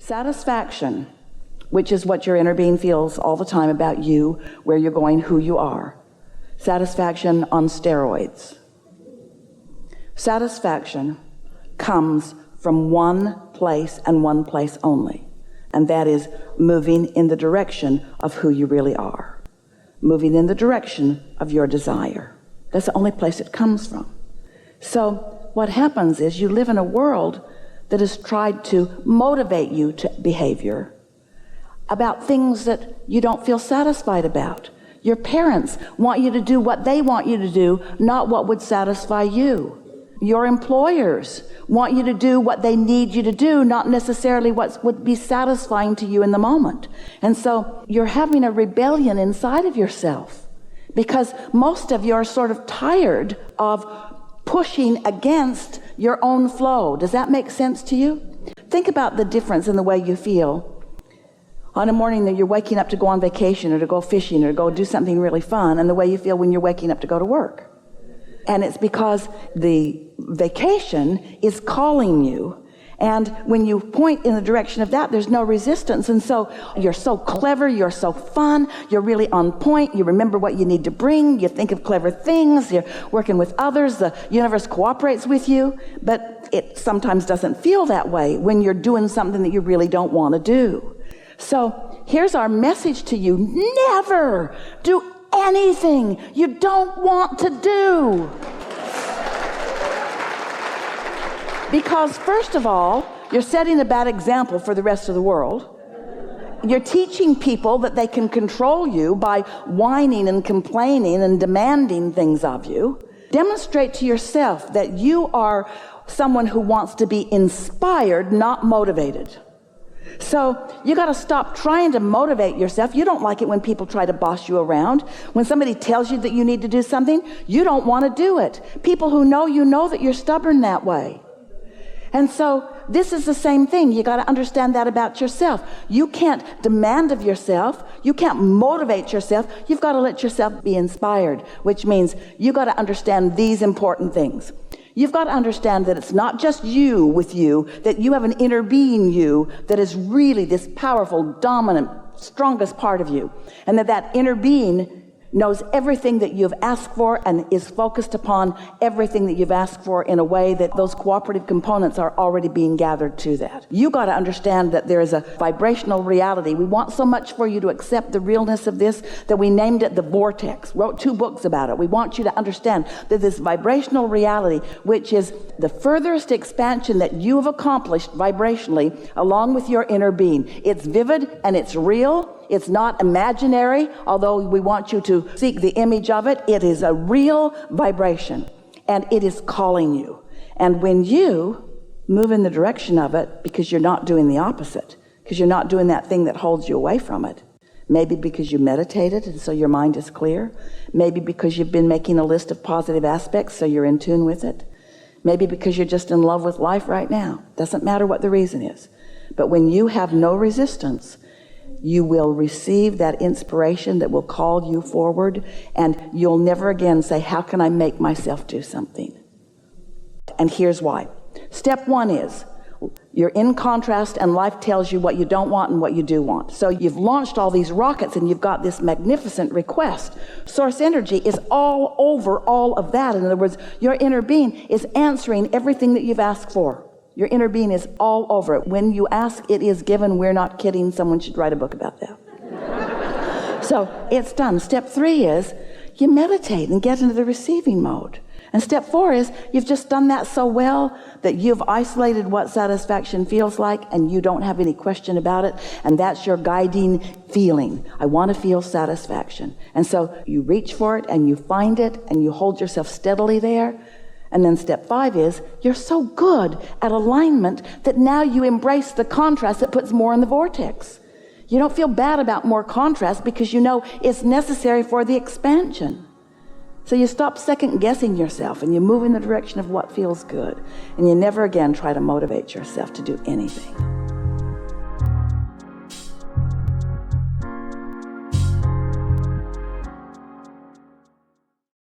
Satisfaction, which is what your inner being feels all the time about you, where you're going, who you are. Satisfaction on steroids. Satisfaction comes from one place and one place only, and that is moving in the direction of who you really are, moving in the direction of your desire. That's the only place it comes from. So what happens is you live in a world that has tried to motivate you to behavior about things that you don't feel satisfied about. Your parents want you to do what they want you to do, not what would satisfy you. Your employers want you to do what they need you to do, not necessarily what would be satisfying to you in the moment. And so you're having a rebellion inside of yourself because most of you are sort of tired of pushing against your own flow. Does that make sense to you? Think about the difference in the way you feel on a morning that you're waking up to go on vacation or to go fishing or to go do something really fun, and the way you feel when you're waking up to go to work. And it's because the vacation is calling you, and when you point in the direction of that, there's no resistance. And so you're so clever, you're so fun, you're really on point, you remember what you need to bring, you think of clever things, you're working with others, the universe cooperates with you. But it sometimes doesn't feel that way when you're doing something that you really don't want to do. So here's our message to you: never do anything you don't want to do. Because first of all, you're setting a bad example for the rest of the world. You're teaching people that they can control you by whining and complaining and demanding things of you. Demonstrate to yourself that you are someone who wants to be inspired, not motivated. So you got to stop trying to motivate yourself. You don't like it when people try to boss you around. When somebody tells you that you need to do something, you don't want to do it. People who know you know that you're stubborn that way. And so this is the same thing. You got to understand that about yourself. You can't demand of yourself. You can't motivate yourself. You've got to let yourself be inspired, which means you got to understand these important things. You've got to understand that it's not just you with you, that you have an inner being you that is really this powerful, dominant, strongest part of you. And that inner being knows everything that you've asked for and is focused upon everything that you've asked for in a way that those cooperative components are already being gathered to that. You got to understand that there is a vibrational reality. We want so much for you to accept the realness of this that we named it the vortex, wrote 2 books about it. We want you to understand that this vibrational reality, which is the furthest expansion that you have accomplished vibrationally along with your inner being. It's vivid and it's real. It's not imaginary, although we want you to seek the image of it. It is a real vibration, and it is calling you. And when you move in the direction of it, because you're not doing the opposite, because you're not doing that thing that holds you away from it, maybe because you meditated and so your mind is clear, maybe because you've been making a list of positive aspects so you're in tune with it, maybe because you're just in love with life right now. Doesn't matter what the reason is. But when you have no resistance, you will receive that inspiration that will call you forward, and you'll never again say, how can I make myself do something? And here's why. Step 1 is you're in contrast, and life tells you what you don't want and what you do want. So you've launched all these rockets and you've got this magnificent request. Source energy is all over all of that. In other words, your inner being is answering everything that you've asked for. Your inner being is all over it. When you ask, it is given. We're not kidding. Someone should write a book about that. So it's done. Step 3 is you meditate and get into the receiving mode. And step 4 is you've just done that so well that you've isolated what satisfaction feels like, and you don't have any question about it. And that's your guiding feeling. I want to feel satisfaction. And so you reach for it and you find it and you hold yourself steadily there. And then step 5 is you're so good at alignment that now you embrace the contrast that puts more in the vortex. You don't feel bad about more contrast because you know it's necessary for the expansion. So you stop second guessing yourself and you move in the direction of what feels good. And you never again try to motivate yourself to do anything.